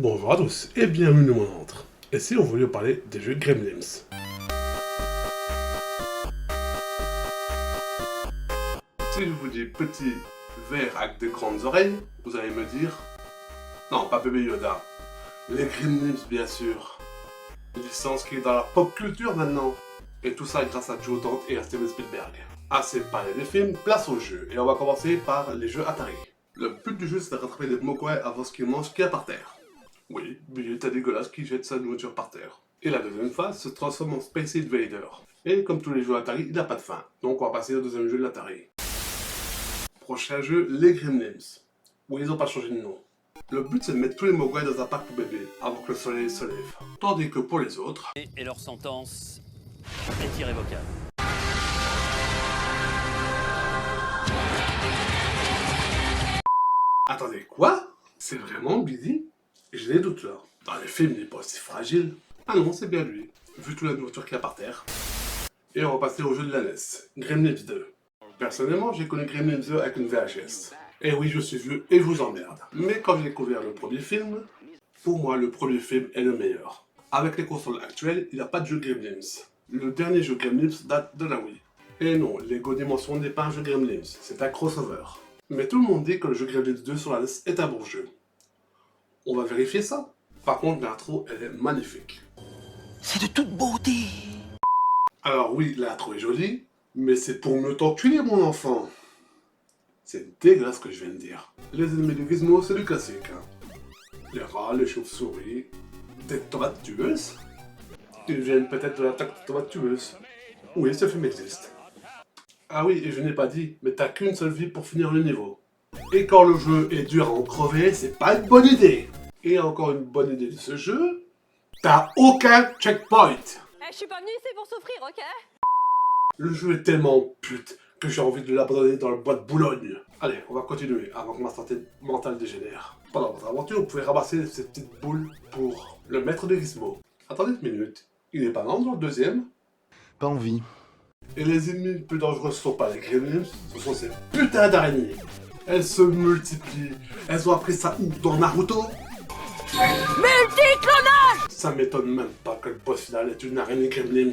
Bonjour à tous et bienvenue dans mon entre. Ici on voulait parler des jeux Gremlins. Si je vous dis petit vert avec de grandes oreilles, vous allez me dire... Non, pas bébé Yoda. Les Gremlins bien sûr. Une licence qui est dans la pop culture maintenant. Et tout ça grâce à Joe Dante et à Steven Spielberg. Assez parlé des films, place aux jeux. Et on va commencer par les jeux Atari. Le but du jeu c'est de rattraper les mogwais avant ce qu'ils mangent ce qu'il y a par terre. Oui, Billy est dégueulasse qui jette sa nourriture par terre. Et la deuxième phase se transforme en Space Invader. Et comme tous les jeux Atari, il n'a pas de fin. Donc on va passer au deuxième jeu de l'Atari. Prochain jeu, les Gremlins. Oui, ils n'ont pas changé de nom. Le but c'est de mettre tous les mogwais dans un parc pour bébés, avant que le soleil se lève. Tandis que pour les autres... Et leur sentence est irrévocable. Attendez, quoi? C'est vraiment Billy? J'ai des doutes là. Dans les films, il n'est pas aussi fragile. Ah non, c'est bien lui, vu toute la nourriture qu'il y a par terre. Et on va passer au jeu de la NES, Gremlins 2. Personnellement, j'ai connu Gremlins 2 avec une VHS. Et oui, je suis vieux et je vous emmerde. Mais quand j'ai découvert le premier film, pour moi, le premier film est le meilleur. Avec les consoles actuelles, il n'y a pas de jeu Gremlins. Le dernier jeu Gremlins date de la Wii. Et non, Lego Dimension n'est pas un jeu Gremlins, c'est un crossover. Mais tout le monde dit que le jeu Gremlins 2 sur la NES est un bon jeu. On va vérifier ça. Par contre, l'intro, elle est magnifique. C'est de toute beauté. Alors oui, l'intro est jolie, mais c'est pour me t'enculer, mon enfant. C'est dégueulasse ce que je viens de dire. Les ennemis de Gizmo, c'est du classique. Hein. Les rats, les chauves-souris, des tomates tueuses. Ils viennent peut-être de l'attaque de tomates tueuses. Oui, ce film existe. Ah oui, et je n'ai pas dit, mais t'as qu'une seule vie pour finir le niveau. Et quand le jeu est dur à en crever, c'est pas une bonne idée. Et encore une bonne idée de ce jeu, t'as aucun checkpoint. Je suis pas venue ici pour souffrir, ok? Le jeu est tellement pute que j'ai envie de l'abandonner dans le bois de Boulogne. Allez, on va continuer avant que ma santé mentale dégénère. Pendant votre aventure, vous pouvez ramasser ces petites boules pour le maître de Gizmo. Attendez une minute, il est pas lent dans le deuxième? Pas envie. Et les ennemis les plus dangereux ne sont pas les Gremlins, ce sont ces putains d'araignées. Elles se multiplient. Elles ont appris ça où? Dans Naruto? Multiclonage! Ça m'étonne même pas que le boss final est une araignée Gremlins.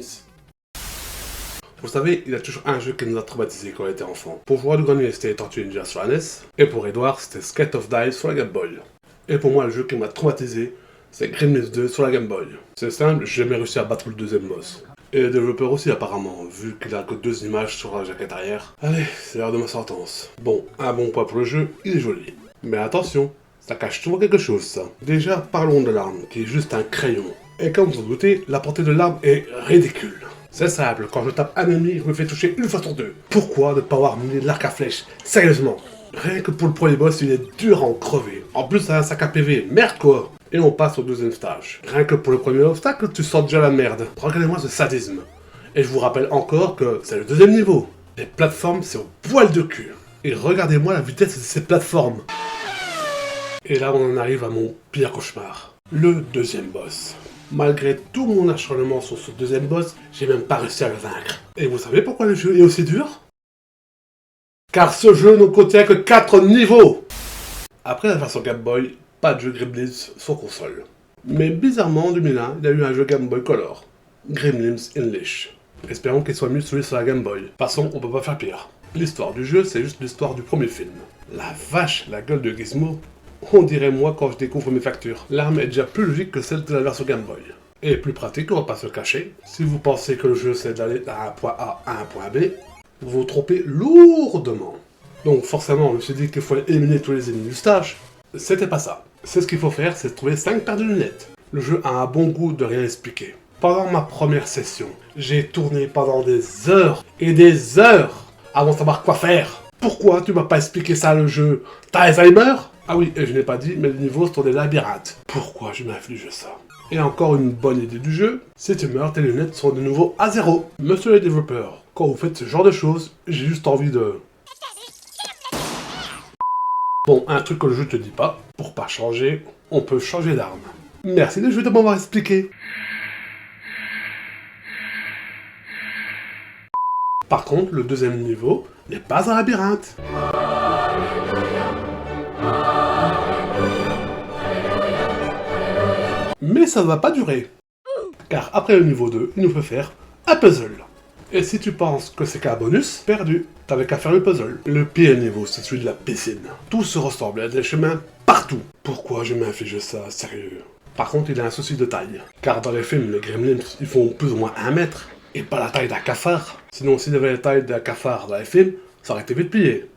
Vous savez, il y a toujours un jeu qui nous a traumatisés quand on était enfant. Pour Joie de Grenouille, c'était Tortue Ninja sur la NES. Et pour Edouard, c'était Skate of Dice sur la Game Boy. Et pour moi, le jeu qui m'a traumatisé, c'est Gremlins 2 sur la Game Boy. C'est simple, j'ai jamais réussi à battre le deuxième boss. Et le développeur aussi apparemment, vu qu'il a que 2 images sur la jaquette arrière. Allez, c'est l'heure de ma sentence. Bon, un bon point pour le jeu, il est joli. Mais attention, ça cache toujours quelque chose ça. Déjà, parlons de l'arme, qui est juste un crayon. Et comme vous vous doutez, la portée de l'arme est ridicule. C'est simple, quand je tape un ennemi, je me fais toucher une fois sur deux. Pourquoi ne pas avoir mis de l'arc à flèche? Sérieusement. Rien que pour le premier boss, il est dur à en crever. En plus, ça a un sac à PV, merde quoi. Et on passe au deuxième stage. Rien que pour le premier obstacle, tu sens déjà la merde. Regardez-moi ce sadisme. Et je vous rappelle encore que c'est le deuxième niveau. Les plateformes, c'est au poil de cul. Et regardez-moi la vitesse de ces plateformes. Et là, on en arrive à mon pire cauchemar. Le deuxième boss. Malgré tout mon acharnement sur ce deuxième boss, j'ai même pas réussi à le vaincre. Et vous savez pourquoi le jeu est aussi dur? Car ce jeu ne contient que 4 niveaux. Après la version Game Boy, pas de jeu Gremlins sur console. Mais bizarrement, en 2001, il y a eu un jeu Game Boy Color, Gremlins Unleashed. Espérons qu'il soit mieux celui sur la Game Boy. De toute façon, on peut pas faire pire. L'histoire du jeu, c'est juste l'histoire du premier film. La vache, la gueule de Gizmo. On dirait moi quand je découvre mes factures. L'arme est déjà plus logique que celle de la version Game Boy. Et plus pratique, on va pas se cacher. Si vous pensez que le jeu c'est d'aller d'un point A à un point B, vous vous trompez lourdement. Donc forcément, on me suis dit qu'il fallait éliminer tous les ennemis du stage. C'était pas ça. C'est ce qu'il faut faire, c'est trouver 5 paires de lunettes. Le jeu a un bon goût de rien expliquer. Pendant ma première session, j'ai tourné pendant des heures et des heures avant de savoir quoi faire. Pourquoi tu m'as pas expliqué ça le jeu? T'as Alzheimer? Ah oui, et je n'ai pas dit, mais les niveaux sont des labyrinthes. Pourquoi je m'inflige ça? Et encore une bonne idée du jeu, si tu meurs, tes lunettes sont de nouveau à 0. Monsieur le développeur, quand vous faites ce genre de choses, j'ai juste envie de... Bon, un truc que le jeu te dit pas, pour pas changer, on peut changer d'arme. Merci le jeu de m'avoir expliqué. Par contre, le deuxième niveau n'est pas un labyrinthe. Mais ça ne va pas durer. Car après le niveau 2, il nous fait faire un puzzle. Et si tu penses que c'est qu'un bonus, perdu. T'avais qu'à faire le puzzle. Le pire niveau, c'est celui de la piscine. Tout se ressemble, il y a des chemins partout. Pourquoi je m'inflige ça, sérieux? Par contre, il a un souci de taille. Car dans les films, les gremlins, ils font plus ou moins 1 mètre. Et pas la taille d'un cafard. Sinon, s'il avait la taille d'un cafard dans les films, ça aurait été vite plié.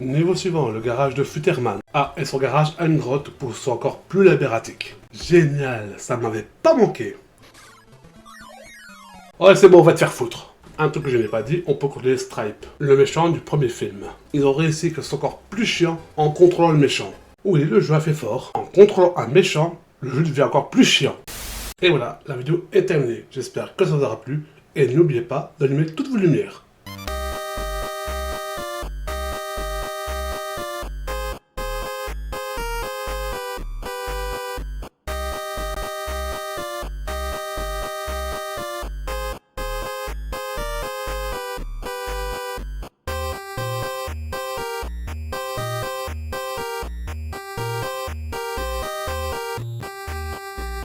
Niveau suivant, le garage de Futterman. Ah, et son garage a une grotte pour que ce soit encore plus labyrinthique. Génial, ça m'avait pas manqué. Ouais, c'est bon, on va te faire foutre. Un truc que je n'ai pas dit, on peut contrôler Stripe, le méchant du premier film. Ils ont réussi que ce soit encore plus chiant en contrôlant le méchant. Oui, le jeu a fait fort. En contrôlant un méchant, le jeu devient encore plus chiant. Et voilà, la vidéo est terminée. J'espère que ça vous aura plu. Et n'oubliez pas d'allumer toutes vos lumières.